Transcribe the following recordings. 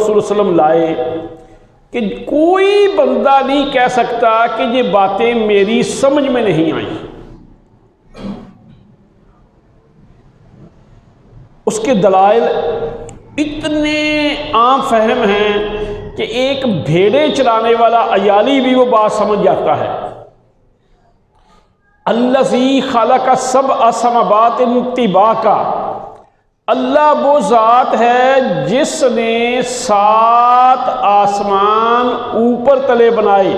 रसूल सल्लल्लाहु अलैहि वसल्लम लाए कि कोई बंदा नहीं कह सकता कि ये बातें मेरी समझ में नहीं आई। उसके दलाइल इतने आम फहम हैं कि एक भेड़ें चराने वाला अयाली भी वो बात समझ जाता है। अल्लज़ी खालका सब असमावात तिबाका, अल्लाह वो ज़ात है जिसने 7 आसमान ऊपर तले बनाए।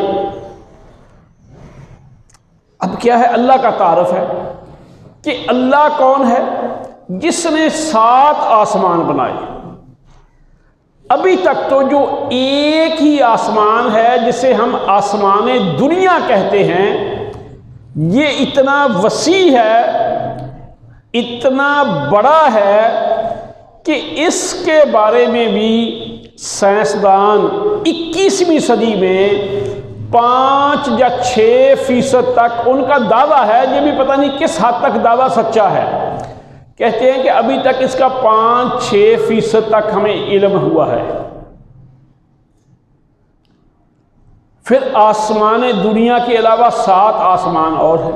अब क्या है, अल्लाह का तारफ है कि अल्लाह कौन है, जिसने 7 आसमान बनाए। अभी तक तो जो एक ही आसमान है जिसे हम आसमाने दुनिया कहते हैं, ये इतना वसी है, इतना बड़ा है कि इसके बारे में भी साइंसदान 21वीं सदी में 5 या 6% तक उनका दावा है, ये भी पता नहीं किस हद तक दावा सच्चा है। कहते हैं कि अभी तक इसका 5-6% तक हमें इल्म हुआ है। फिर आसमान दुनिया के अलावा 7 आसमान और है,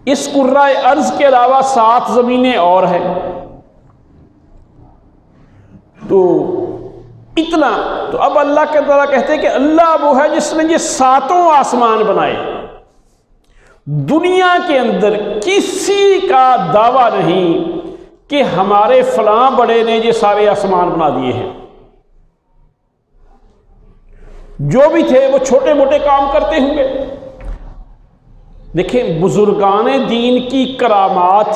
इस कुर्राए अर्ज के अलावा 7 ज़मीनें और है। तो इतना तो अब अल्लाह के द्वारा कहते हैं कि अल्लाह वो है जिसने ये 7 आसमान बनाए। दुनिया के अंदर किसी का दावा नहीं कि हमारे फलां बड़े ने ये सारे आसमान बना दिए हैं। जो भी थे वो छोटे मोटे काम करते होंगे। देखें, बुजुर्गाने दीन की करामात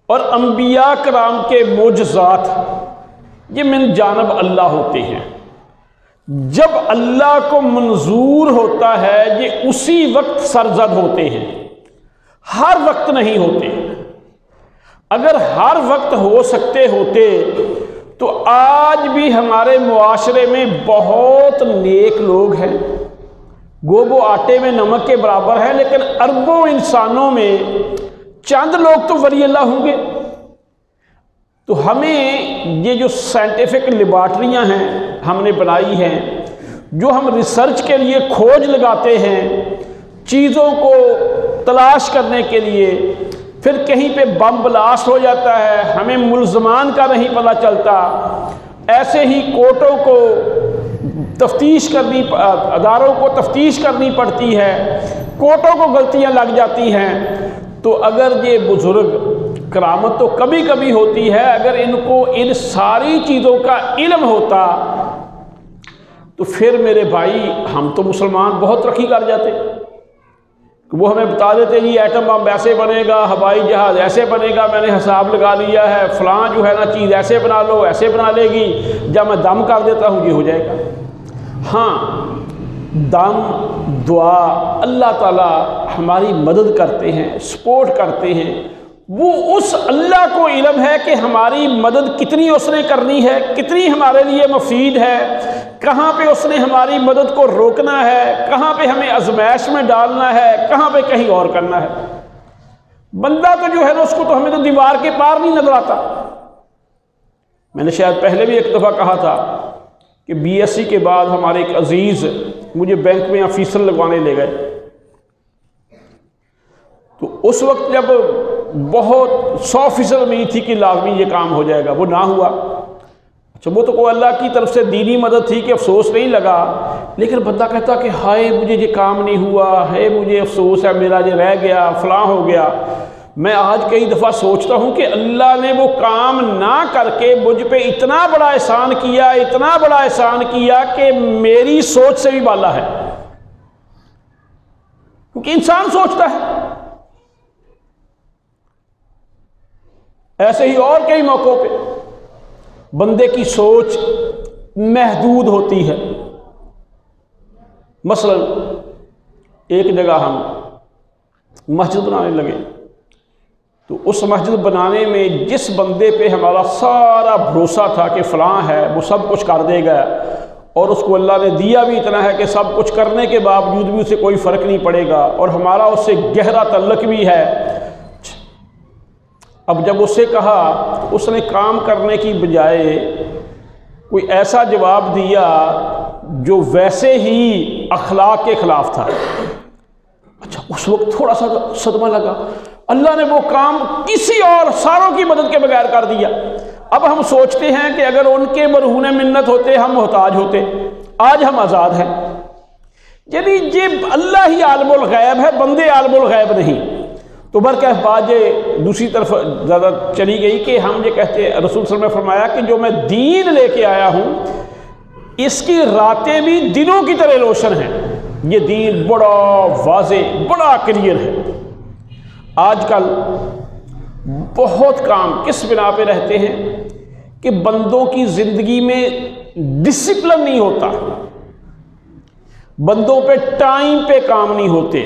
और अंबिया कराम के मोजज़ात ये मिन जानब अल्लाह होते हैं। जब अल्लाह को मंजूर होता है ये उसी वक्त सरजद होते हैं, हर वक्त नहीं होते। अगर हर वक्त हो सकते होते तो आज भी हमारे मुआशरे में बहुत नेक लोग हैं, गोबो आटे में नमक के बराबर है, लेकिन अरबों इंसानों में चंद लोग तो वली अल्लाह होंगे। तो हमें ये जो साइंटिफिक लेबॉर्ट्रियाँ हैं हमने बनाई हैं, जो हम रिसर्च के लिए खोज लगाते हैं चीज़ों को तलाश करने के लिए, फिर कहीं पे बम ब्लास्ट हो जाता है, हमें मुल्ज़मान का नहीं पता चलता। ऐसे ही कोर्टों को तफ्तीश करनी, अदारों को तफ्तीश करनी पड़ती है, कोर्टों को गलतियां लग जाती हैं। तो अगर ये बुजुर्ग, करामत तो कभी कभी होती है, अगर इनको इन सारी चीज़ों का इल्म होता तो फिर मेरे भाई हम तो मुसलमान बहुत तरक्की कर जाते। वो हमें बता देते जी एटम बम ऐसे बनेगा, हवाई जहाज़ ऐसे बनेगा, मैंने हिसाब लगा लिया है, फलां जो है ना चीज़ ऐसे बना लो, ऐसे बना लेगी, जब मैं दम कर देता हूँ ये हो जाएगा। हाँ, दम, दुआ, अल्लाह ताला हमारी मदद करते हैं, सपोर्ट करते हैं। वो उस अल्लाह को इल्म है कि हमारी मदद कितनी उसने करनी है, कितनी हमारे लिए मुफीद है, कहाँ पे उसने हमारी मदद को रोकना है, कहाँ पे हमें आजमाइश में डालना है, कहाँ पे कहीं और करना है। बंदा तो जो है ना उसको तो हमें तो दीवार के पार नहीं नजर आता। मैंने शायद पहले भी एक दफ़ा कहा था कि BSc के बाद हमारे एक अजीज़ मुझे बैंक में ऑफिसर लगवाने ले गए। तो उस वक्त जब बहुत 100% उम्मीद थी कि लाजमी ये काम हो जाएगा, वो ना हुआ। अच्छा, वो तो कोई अल्लाह की तरफ से दीनी मदद थी कि अफसोस नहीं लगा, लेकिन बंदा कहता कि हाय मुझे ये काम नहीं हुआ है, मुझे अफसोस है, मेरा ये रह गया, फलां हो गया। मैं आज कई दफ़ा सोचता हूँ कि अल्लाह ने वो काम ना करके मुझ पे इतना बड़ा एहसान किया, इतना बड़ा एहसान किया कि मेरी सोच से भी बाला है। क्योंकि इंसान सोचता है। ऐसे ही और कई मौक़ों पे बंदे की सोच महदूद होती है। मसलन एक जगह हम मस्जिद बनाने लगे, तो उस मस्जिद बनाने में जिस बंदे पे हमारा सारा भरोसा था कि फ़लाँ है वो सब कुछ कर देगा, और उसको अल्लाह ने दिया भी इतना है कि सब कुछ करने के बावजूद भी उसे कोई फ़र्क नहीं पड़ेगा, और हमारा उससे गहरा तल्लुक़ भी है। अब जब उससे कहा तो उसने काम करने की बजाय कोई ऐसा जवाब दिया जो वैसे ही अखलाक के ख़िलाफ़ था। अच्छा, उस वक्त थोड़ा सा सदमा लगा, अल्लाह ने वो काम किसी और सारों की मदद के बगैर कर दिया। अब हम सोचते हैं कि अगर उनके मरहून मिन्नत होते हम मोहताज होते, आज हम आज़ाद हैं। यानी ये अल्लाह ही आलमुल गैब है, बंदे आलमुल गैब नहीं। तो बरकत बात ये दूसरी तरफ ज़्यादा चली गई कि हम ये कहते, रसूल सल्लल्लाहु अलैहि वसल्लम ने फरमाया कि जो मैं दीन लेके आया हूँ इसकी रातें भी दिनों की तरह रोशन हैं। ये दीन बड़ा वाज़े, बड़ा क्लियर है। आजकल बहुत काम किस बिना पे रहते हैं कि बंदों की ज़िंदगी में डिसिप्लिन नहीं होता, बंदों पे टाइम पे काम नहीं होते,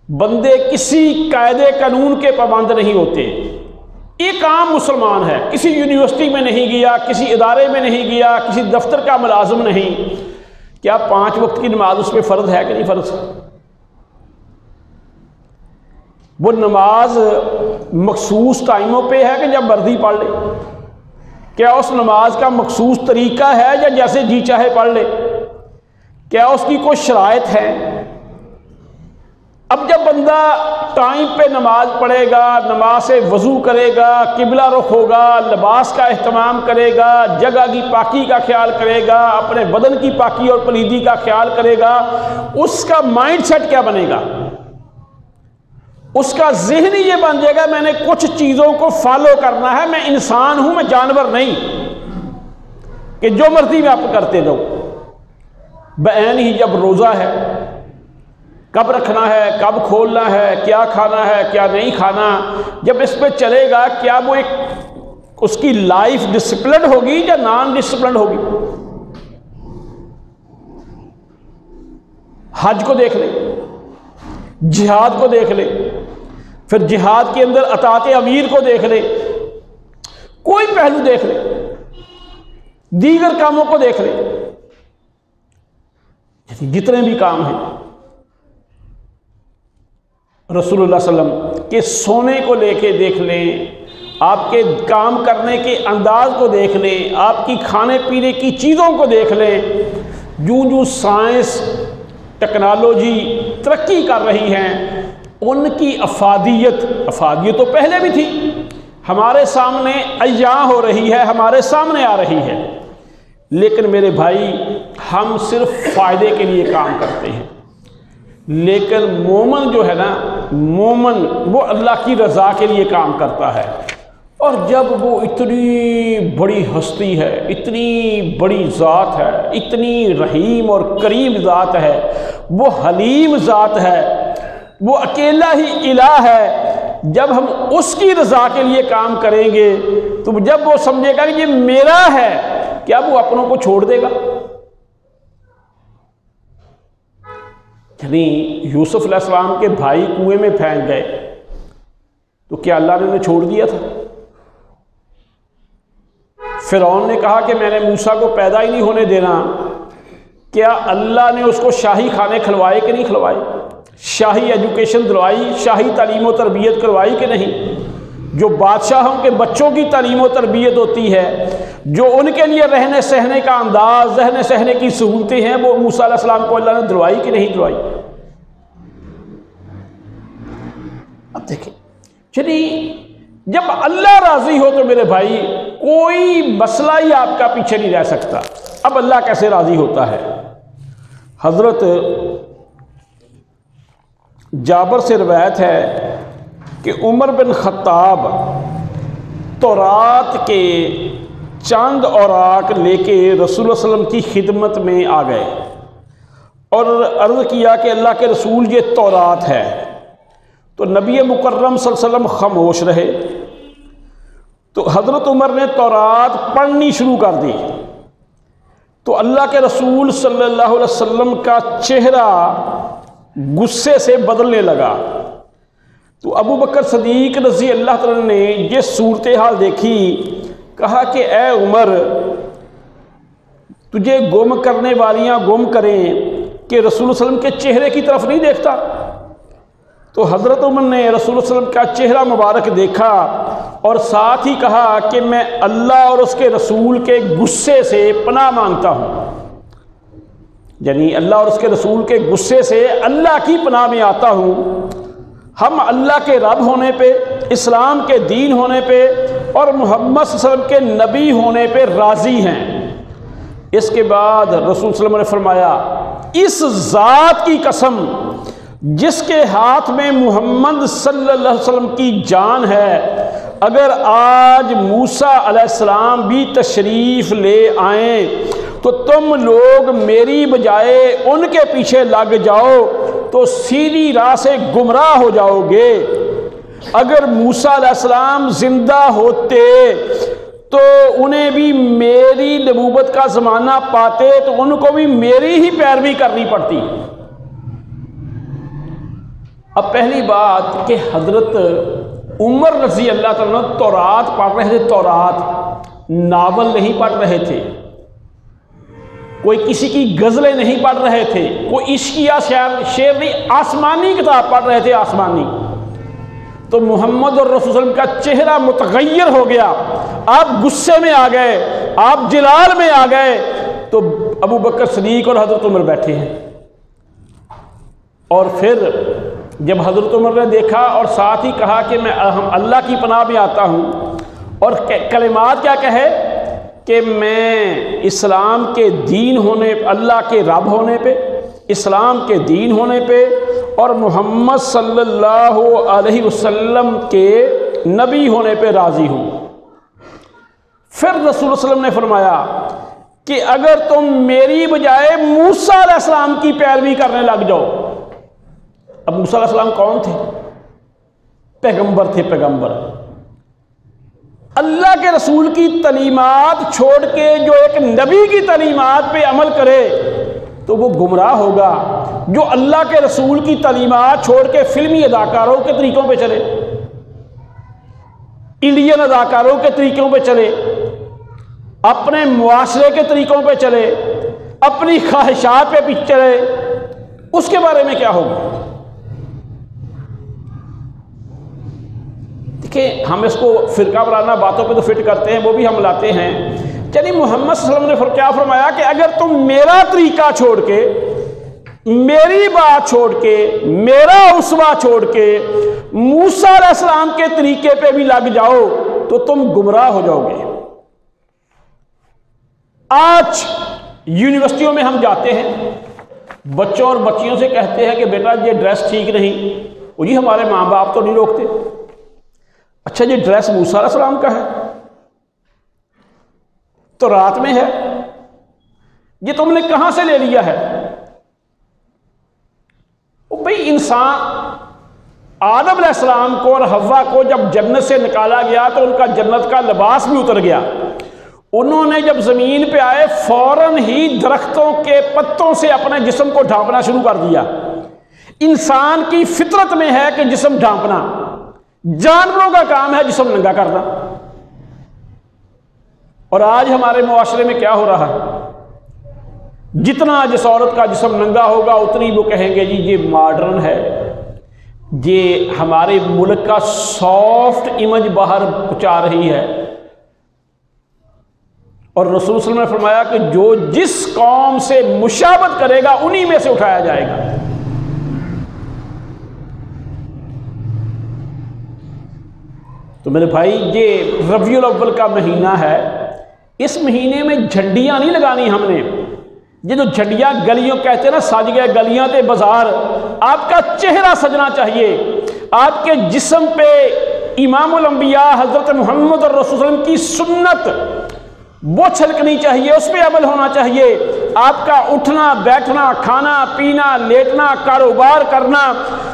बंदे किसी कायदे कानून के पाबंद नहीं होते। एक आम मुसलमान है, किसी यूनिवर्सिटी में नहीं गया, किसी इदारे में नहीं गया, किसी दफ्तर का मुलाजिम नहीं, क्या 5 वक्त की नमाज उस पर फ़र्ज है कि नहीं फ़र्ज? वो नमाज मखसूस टाइमों पे है कि जब मर्जी पढ़ ले? क्या उस नमाज का मखसूस तरीका है या जैसे जी चाहे पढ़ ले? क्या उसकी कोई शराइत है? अब जब बंदा टाइम पे नमाज पढ़ेगा, नमाज से वज़ू करेगा, किबला रुख होगा, लिबास का एहतमाम करेगा, जगह की पाकी का ख्याल करेगा, अपने बदन की पाकी और पलीदी का ख्याल करेगा, उसका माइंड सेट क्या बनेगा? उसका ज़हन ही ये बन जाएगा मैंने कुछ चीज़ों को फॉलो करना है, मैं इंसान हूं, मैं जानवर नहीं कि जो मर्जी मैं आप करते जाऊं। बैन ही जब रोज़ा है, कब रखना है, कब खोलना है, क्या खाना है, क्या नहीं खाना, जब इस पे चलेगा क्या वो एक उसकी लाइफ डिसिप्लिन होगी या नॉन डिसिप्लिन होगी? हज को देख ले, जिहाद को देख ले, फिर जिहाद के अंदर अतात अमीर को देख ले, कोई पहलू देख ले, दीगर कामों को देख ले, जितने भी काम हैं। रसूलुल्लाह सल्लल्लाहु अलैहि वसल्लम के सोने को लेके देख लें, आपके काम करने के अंदाज को देख लें, आपकी खाने पीने की चीज़ों को देख लें। यूं यूं साइंस टेक्नोलॉजी तरक्की कर रही हैं, उनकी अफादियत तो पहले भी थी, हमारे सामने अय्या हो रही है, हमारे सामने आ रही है। लेकिन मेरे भाई, हम सिर्फ फ़ायदे के लिए काम करते हैं। लेकिन मोमन जो है ना, मोमन वो अल्लाह की रज़ा के लिए काम करता है। और जब वो इतनी बड़ी हस्ती है, इतनी बड़ी ज़ात है, इतनी रहीम और करीम ज़ात है, वो हलीम ज़ात है, वो अकेला ही इलाह है, जब हम उसकी रज़ा के लिए काम करेंगे तो जब वो समझेगा कि ये मेरा है, क्या वो अपनों को छोड़ देगा? यानी यूसुफ अलैहिस्सलाम के भाई कुएं में फेंक गए तो क्या अल्लाह ने उन्हें छोड़ दिया था? फिरौन ने कहा कि मैंने मूसा को पैदा ही नहीं होने देना, क्या अल्लाह ने उसको शाही खाने खिलवाए कि नहीं खिलवाए? शाही एजुकेशन दिलवाई, शाही तालीम और तरबियत करवाई कि नहीं? जो बादशाहों के बच्चों की तालीम और तरबियत होती है, जो उनके लिए रहने सहने का अंदाज, रहने सहने की सहूलतें हैं, वो मूसा अलैहिस्सलाम को अल्लाह ने दिलवाई कि नहीं दिलवाई? अब देखें, चलिए जब अल्लाह राजी हो तो मेरे भाई कोई मसला ही आपका पीछे नहीं रह सकता। अब अल्लाह कैसे राजी होता है? हजरत जाबर से रवायत है कि उमर बिन खत्ताब तौरात के चंद औराक लेके रसूल सल्लम की खिदमत में आ गए और अर्ज़ किया कि अल्लाह के रसूल ये तौरात है। तो नबी मुकर्रम सल्लल्लाहु अलैहि वसल्लम खामोश रहे। तो हज़रत उमर ने तौरात पढ़नी शुरू कर दी तो अल्लाह के रसूल सल्लल्लाहु अलैहि वसल्लम का चेहरा गुस्से से बदलने लगा। तो अबू बकर सदीक रज़ी अल्लाह तआला ने ये सूरत हाल देखी, कहा कि ए उमर, तुझे गुम करने वालियाँ गुम करें कि रसूल सल्लम के चेहरे की तरफ नहीं देखता? तो हज़रत उमर ने रसूल सल्लम का चेहरा मुबारक देखा और साथ ही कहा कि मैं अल्लाह और उसके रसूल के गुस्से से पनाह मांगता हूँ, यानी अल्लाह और उसके रसूल के गुस्से से अल्लाह की पनाह में आता हूँ। हम अल्लाह के रब होने पे, इस्लाम के दीन होने पे और मोहम्मद सल्लल्लाहु अलैहि वसल्लम के नबी होने पे राज़ी हैं। इसके बाद रसूल सल्लल्लाहु अलैहि वसल्लम ने फरमाया, इस ज़ात की कसम जिसके हाथ में मोहम्मद सल्लल्लाहु अलैहि वसल्लम की जान है, अगर आज मूसा अलैहिस्सलाम भी तशरीफ़ ले आए तो तुम लोग मेरी बजाय उनके पीछे लग जाओ तो सीधी राह से गुमराह हो जाओगे। अगर मूसा अलैहिस्सलाम जिंदा होते तो उन्हें भी मेरी नबूवत का ज़माना पाते तो उनको भी मेरी ही पैरवी करनी पड़ती। अब पहली बात कि हजरत उमर रज़ी अल्लाह तआला तौरात पढ़ रहे थे, तौरात नावल नहीं पढ़ रहे थे, कोई किसी की गज़लें नहीं पढ़ रहे थे, कोई इश्किया शेर नहीं, आसमानी किताब पढ़ रहे थे, आसमानी। तो मोहम्मद और रसूल सल्लल्लाहु अलैहि वसल्लम का चेहरा मुतगय्यर हो गया, आप गुस्से में आ गए, आप जलाल में आ गए। तो अबू बकर सिद्दीक और हजरत उमर बैठे हैं, और फिर जब हजरत उमर ने देखा और साथ ही कहा कि हम अल्लाह की पनाह में आता हूँ, और कलिमात क्या कहे कि मैं इस्लाम के दीन होने, अल्लाह के रब होने पे, इस्लाम के दीन होने पे और मोहम्मद सल्लल्लाहु अलैहि वसल्लम के नबी होने पे राज़ी हूँ। फिर रसूल सल्लल्लाहु अलैहि वसल्लम ने फरमाया कि अगर तुम मेरी बजाय मूसा अलैहिस्सलाम की पैरवी करने लग जाओ। अब मूसा अलैहिस्सलाम कौन थे? पैगंबर थे, पैगंबर। अल्लाह के रसूल की तलीमात छोड़ के जो एक नबी की तलीमात पे अमल करे तो वो गुमराह होगा। जो अल्लाह के रसूल की तलीमात छोड़ के फिल्मी अदाकारों के तरीकों पे चले, इंडियन अदाकारों के तरीकों पे चले, अपने मुआशरे के तरीकों पे चले, अपनी ख्वाहिशात पे पीछे चले, उसके बारे में क्या होगा? देखिए, हम इसको फिरका वाराना बातों पे तो फिट करते हैं, वो भी हम लाते हैं। चलिए, मोहम्मद सल्लल्लाहु अलैहि वसल्लम ने क्या फरमाया कि अगर तुम मेरा तरीका छोड़ के, मेरी बात छोड़ के, मेरा उसवा छोड़ के मूसा अलैहिस्सलाम के तरीके पे भी लग जाओ तो तुम गुमराह हो जाओगे। आज यूनिवर्सिटियों में हम जाते हैं, बच्चों और बच्चियों से कहते हैं कि बेटा ये ड्रेस ठीक नहीं, वो जी हमारे माँ बाप तो नहीं रोकते। अच्छा, ये ड्रेस मूसा अलैहिस्सलाम का है, तो रात में है, ये तुमने कहां से ले लिया है? भाई, इंसान आदम अलैहिस्सलाम को और हव्वा को जब जन्नत से निकाला गया तो उनका जन्नत का लिबास भी उतर गया। उन्होंने जब जमीन पे आए फौरन ही दरख्तों के पत्तों से अपने जिस्म को ढांपना शुरू कर दिया। इंसान की फितरत में है कि जिस्म ढांपना, जानवरों का काम है जिस्म नंगा करना। और आज हमारे मुआशरे में क्या हो रहा है? जितना जिस औरत का जिस्म नंगा होगा उतनी वो कहेंगे जी ये मॉडर्न है, ये हमारे मुल्क का सॉफ्ट इमेज बाहर पहुंचा रही है। और रसूल सल्लल्लाहु अलैहि वसल्लम ने फरमाया कि जो जिस कौम से मुशाबत करेगा उन्हीं में से उठाया जाएगा। तो मेरे भाई, ये रबीउल अव्वल का महीना है, इस महीने में झंडियां नहीं लगानी हमने। ये जो झंडियां गलियों कहते हैं ना, सज गए गलियां ते बाजार, आपका चेहरा सजना चाहिए। आपके जिस्म पे इमामुल अंबिया हजरत मोहम्मद और रसूल सल्लल्लाहु अलैहि वसल्लम की सुन्नत वो छलकनी चाहिए, उस पर अमल होना चाहिए। आपका उठना बैठना, खाना पीना, लेटना, कारोबार करना,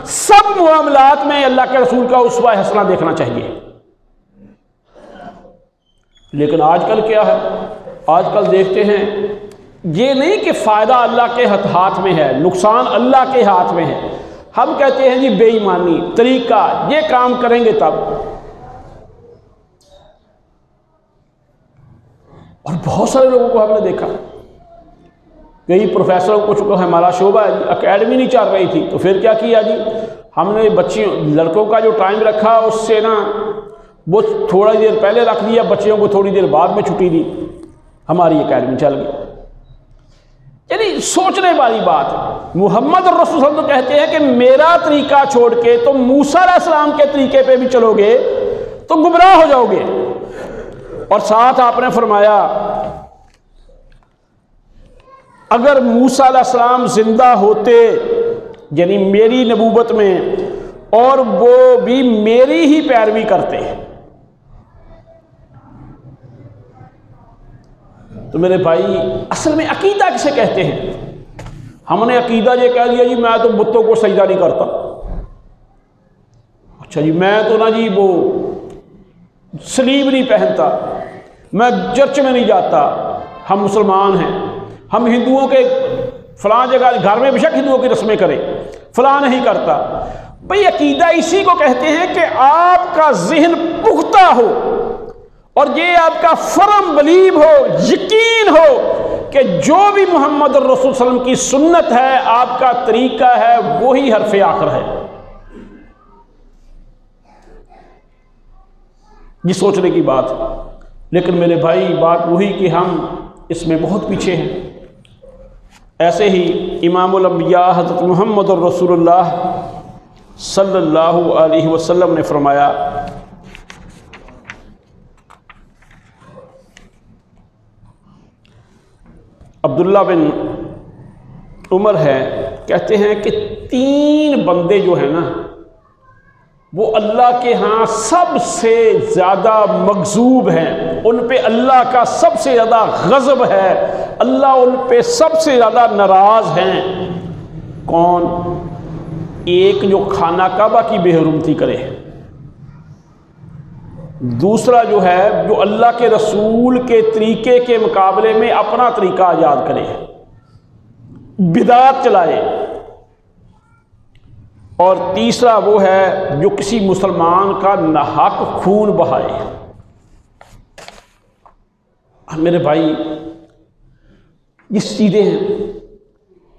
सब मामलात में अल्लाह के रसूल का उसवा हसना देखना चाहिए। लेकिन आजकल क्या है? आजकल देखते हैं ये नहीं कि फ़ायदा अल्लाह के हाथ में है, नुकसान अल्लाह के हाथ में है। हम कहते हैं जी बेईमानी तरीका, ये काम करेंगे तब। और बहुत सारे लोगों को हमने देखा, कई प्रोफेसरों को चुका हमारा शोबा एकेडमी नहीं चल रही थी, तो फिर क्या किया जी, हमने बच्चियों लड़कों का जो टाइम रखा उससे ना वो थोड़ी देर पहले रख दिया, बच्चियों को थोड़ी देर बाद में छुट्टी दी, हमारी एकेडमी चल गई। यानी सोचने वाली बात है। मोहम्मद रसूल सल्लल्लाहु अलैहि वसल्लम तो कहते हैं कि मेरा तरीका छोड़ के तुम मूसा अलैहिस्सलाम के तरीके पे भी चलोगे तो गुमराह हो जाओगे। और साथ आपने फरमाया अगर मूसा अलैहिस्सलाम जिंदा होते, यानी मेरी नबूवत में, और वो भी मेरी ही पैरवी करते, तो मेरे भाई असल में अकीदा किसे कहते हैं? हमने अकीदा ये कह दिया जी मैं तो बुतों को सजदा नहीं करता, अच्छा जी मैं तो ना जी वो सलीब नहीं पहनता, मैं चर्च में नहीं जाता, हम मुसलमान हैं, हम हिंदुओं के फलां जगह घर में बेशक हिंदुओं की रस्में करें, फलां नहीं करता। भाई अकीदा इसी को कहते हैं कि आपका जहन पुख्ता हो और ये आपका फर्म बिलीव हो, यकीन हो कि जो भी मोहम्मद रसूल सल्लल्लाहु अलैहि वसल्लम की सुन्नत है, आपका तरीका है, वही हरफ आखिर है। ये सोचने की बात है। लेकिन मेरे भाई बात वही कि हम इसमें बहुत पीछे हैं। ऐसे ही इमामुल अंबिया हज़रत मोहम्मद रसूलुल्लाह सल्लल्लाहु अलैहि वसल्लम ने फरमाया, अब्दुल्ला बिन उमर है, कहते हैं कि 3 बंदे जो है ना वो अल्लाह के यहाँ सबसे ज़्यादा मगजूब हैं, उन पे अल्लाह का सबसे ज़्यादा गज़ब है, अल्लाह उन पे सबसे ज़्यादा नाराज़ हैं। कौन? एक जो खाना काबा की बेहरुमती करे, दूसरा जो है जो अल्लाह के रसूल के तरीके के मुकाबले में अपना तरीका आजाद करे, बिदात चलाए, और तीसरा वो है जो किसी मुसलमान का नाहक खून बहाए। मेरे भाई ये चीज़ें हैं।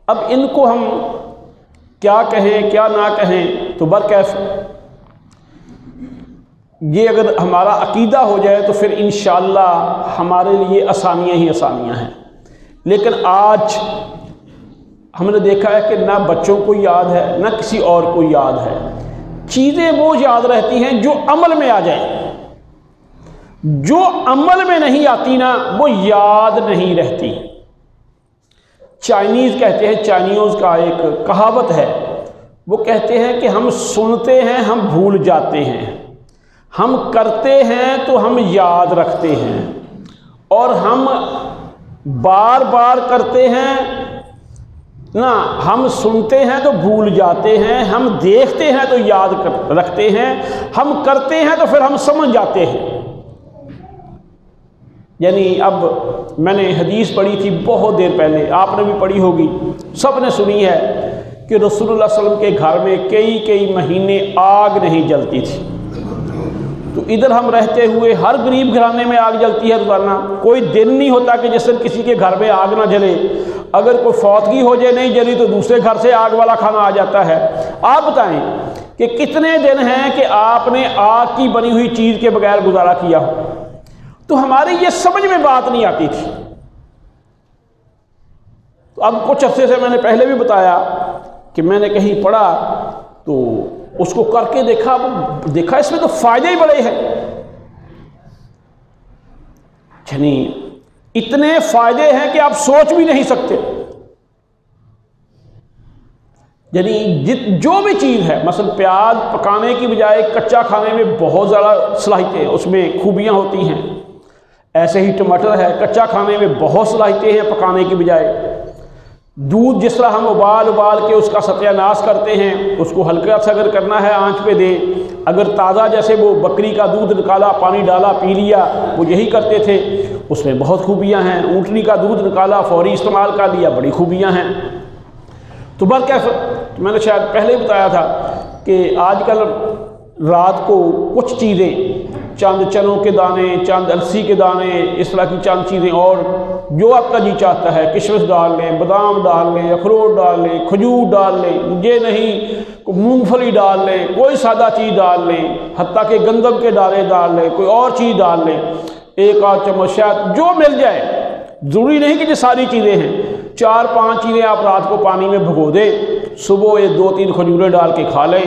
अब इनको हम क्या कहें क्या ना कहें तो बरकैफ ये अगर हमारा अकीदा हो जाए तो फिर इंशाअल्लाह हमारे लिए आसानियाँ ही आसानियाँ हैं। लेकिन आज हमने देखा है कि ना बच्चों को याद है ना किसी और को याद है। चीज़ें वो याद रहती हैं जो अमल में आ जाए, जो अमल में नहीं आती ना वो याद नहीं रहती। चाइनीज़ कहते हैं, चाइनीज़ का एक कहावत है, वो कहते हैं कि हम सुनते हैं हम भूल जाते हैं, हम करते हैं तो हम याद रखते हैं, और हम बार बार करते हैं ना, हम सुनते हैं तो भूल जाते हैं, हम देखते हैं तो याद रखते हैं, हम करते हैं तो फिर हम समझ जाते हैं। यानी अब मैंने हदीस पढ़ी थी बहुत देर पहले, आपने भी पढ़ी होगी, सब ने सुनी है कि रसूलुल्लाह सल्लल्लाहु अलैहि वसल्लम के घर में कई कई महीने आग नहीं जलती थी। तो इधर हम रहते हुए हर गरीब घराने में आग जलती है रोजाना, कोई दिन नहीं होता कि जिस दिन किसी के घर में आग ना जले। अगर कोई फौतगी हो जाए नहीं जली तो दूसरे घर से आग वाला खाना आ जाता है। आप बताएं कि कितने दिन हैं कि आपने आग की बनी हुई चीज़ के बगैर गुजारा किया हो। तो हमारी ये समझ में बात नहीं आती थी। तो अब कुछ अरसे से मैंने पहले भी बताया कि मैंने कहीं पढ़ा तो उसको करके देखा इसमें तो फायदे ही बड़े हैं। यानी इतने फायदे हैं कि आप सोच भी नहीं सकते। यानी जो भी चीज़ है, मसलन प्याज पकाने की बजाय कच्चा खाने में बहुत ज़्यादा सलाहियतें, उसमें खूबियाँ होती हैं। ऐसे ही टमाटर है, कच्चा खाने में बहुत सलाहियतें हैं पकाने की बजाय। दूध जिस तरह हम उबाल के उसका सत्यानाश करते हैं, उसको हल्का सा अगर करना है आंच पे दे, अगर ताज़ा जैसे वो बकरी का दूध निकाला पानी डाला पी लिया, वो यही करते थे, उसमें बहुत खूबियाँ हैं। ऊँटनी का दूध निकाला फौरी इस्तेमाल कर लिया, बड़ी खूबियाँ हैं। तो बरकैफ मैंने शायद पहले ही बताया था कि आजकल रात को कुछ चीज़ें चंद चनों के दाने, चंद अलसी के दाने, इस तरह की चंद चीज़ें, और जो आपका जी चाहता है किशमिश डाल लें, बादाम डाल लें, अखरोट डाल लें, खजूर डाल लें, ये नहीं मूंगफली डाल लें, कोई सादा चीज़ डाल लें, हत्ता के गंदम के दाने डाल लें, कोई और चीज़ डाल लें, एक आध चम्मच शहद, जो मिल जाए। ज़रूरी नहीं कि ये सारी चीज़ें हैं, 4-5 चीज़ें आप रात को पानी में भिगो दें, सुबह ये 2-3 खजूरें डाल के खा लें,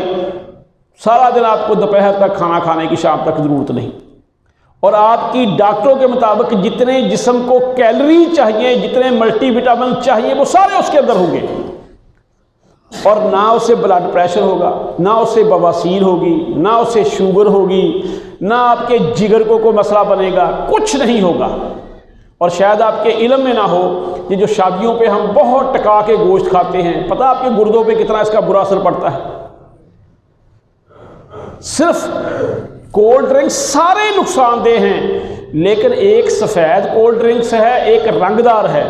सारा दिन आपको दोपहर तक खाना खाने की शाम तक ज़रूरत नहीं। और आपकी डॉक्टरों के मुताबिक जितने जिस्म को कैलोरी चाहिए, जितने मल्टीविटामिन चाहिए, वो सारे उसके अंदर होंगे। और ना उससे ब्लड प्रेशर होगा, ना उससे बवासीर होगी, ना उससे शुगर होगी, ना आपके जिगर को कोई मसला बनेगा, कुछ नहीं होगा। और शायद आपके इल्म में ना हो, ये जो शादियों पे हम बहुत टका के गोश्त खाते हैं, पता आपके गुर्दों पे कितना इसका बुरा असर पड़ता है। सिर्फ कोल्ड ड्रिंक्स सारे नुकसानदेह हैं, लेकिन एक सफ़ेद कोल्ड ड्रिंक्स है, एक रंगदार है।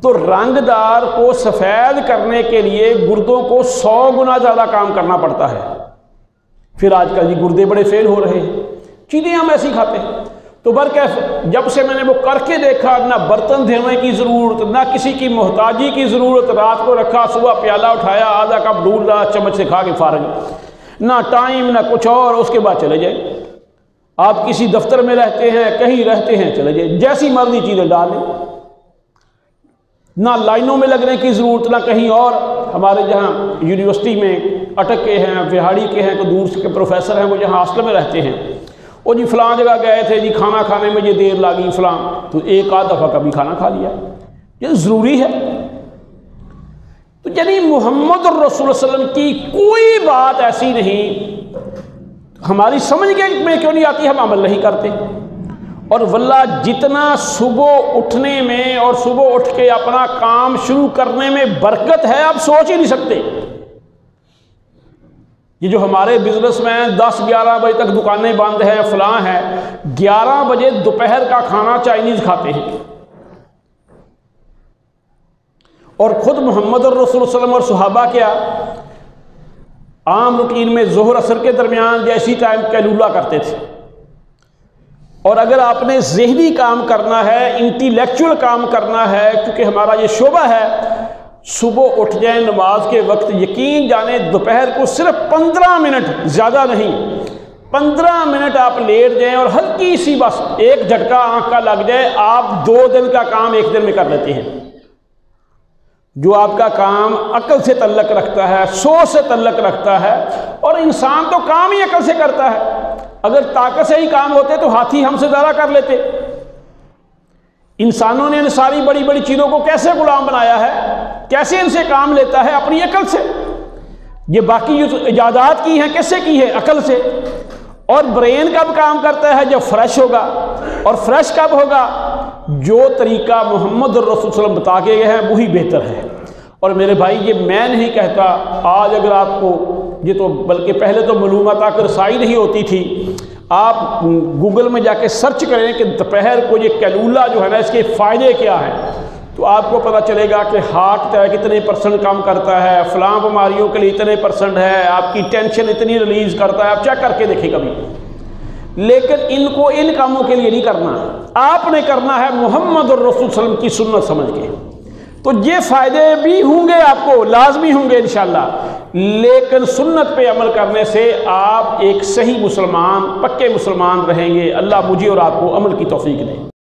तो रंगदार को सफ़ेद करने के लिए गुर्दों को 100 गुना ज़्यादा काम करना पड़ता है। फिर आजकल जी गुर्दे बड़े फेल हो रहे हैं, चीज़ें हम ऐसी खाते हैं। तो बरकैफ जब से मैंने वो करके देखा, ना बर्तन धोने की ज़रूरत, ना किसी की मोहताजी की ज़रूरत, रात को रखा, सुबह प्याला उठाया, आधा कप दूध डाला, चम्मच से खा के फारग, ना टाइम ना कुछ और, उसके बाद चले जाए। आप किसी दफ्तर में रहते हैं, कहीं रहते हैं, चले जाए, जैसी मर्जी चीज़ें डालें, ना लाइनों में लगने की ज़रूरत, ना कहीं और। हमारे जहाँ यूनिवर्सिटी में अटक के हैं, बिहाड़ी के हैं, तो दूर के प्रोफेसर हैं, वो जहाँ हॉस्टल में रहते हैं, वो जी फ़लाँ जगह गए थे जी, खाना खाने में ये देर लगी फ़लाँ, तो एक आध दफ़ा कभी खाना खा लिया, ये ज़रूरी है। तो यानी मोहम्मद रसूल सल्लल्लाहु अलैहि वसल्लम की कोई बात ऐसी नहीं, हमारी समझ में क्यों नहीं आती, हम अमल नहीं करते। और वल्लाह जितना सुबह उठने में और सुबह उठ के अपना काम शुरू करने में बरकत है, आप सोच ही नहीं सकते। ये जो हमारे बिजनेस में 10-11 बजे तक दुकानें बंद हैं, फलां है, 11 बजे दोपहर का खाना चाइनीज़ खाते हैं। और ख़ुद मोहम्मद रसूल सल्लल्लाहु अलैहि वसल्लम और सुहाबा क्या आम रूटीन में ज़ोहर असर के दरमियान जैसी टाइम कैलूला करते थे। और अगर आपने ज़हनी काम करना है, इंटेलेक्चुअल काम करना है, क्योंकि हमारा ये शोबा है, सुबह उठ जाए नमाज के वक्त, यकीन जाने दोपहर को सिर्फ 15 मिनट, ज़्यादा नहीं, 15 मिनट आप लेट जाएं और हल्की सी बस एक झटका आँख का लग जाए, आप 2 दिन का काम 1 दिन में कर लेते हैं। जो आपका काम अकल से तल्लक रखता है, सोच से तल्लक रखता है, और इंसान तो काम ही अकल से करता है। अगर ताकत से ही काम होते तो हाथी हमसे ज़्यादा कर लेते। इंसानों ने इन सारी बड़ी बड़ी चीज़ों को कैसे गुलाम बनाया है, कैसे इनसे काम लेता है, अपनी अकल से। ये बाकी जो इजादात की हैं किससे की है, अकल से। और ब्रेन कब काम करता है, जब फ्रेश होगा। और फ्रेश कब होगा, जो तरीका मोहम्मद रसूल सल्लल्लाहु अलैहि वसल्लम बता के गए हैं वही बेहतर है। और मेरे भाई ये मैं नहीं कहता, आज अगर आपको ये तो बल्कि पहले तो मालूमात तक रसाई नहीं होती थी, आप गूगल में जाके सर्च करें कि दोपहर को ये कैलूला जो है ना, इसके फ़ायदे क्या हैं, तो आपको पता चलेगा कि हार्ट अटैक कितने % काम करता है, फ़लाँ बीमारियों के लिए इतने % है, आपकी टेंशन इतनी रिलीज़ करता है। आप चेक करके देखिए कभी। लेकिन इनको इन कामों के लिए नहीं करना, आपने करना है मोहम्मद रसूल सल्लल्लाहु अलैहि वसल्लम की सुन्नत समझ के। तो ये फ़ायदे भी होंगे, आपको लाजमी होंगे इंशाअल्लाह। लेकिन सुन्नत पे अमल करने से आप एक सही मुसलमान, पक्के मुसलमान रहेंगे। अल्लाह मुझे और आपको अमल की तौफीक दे।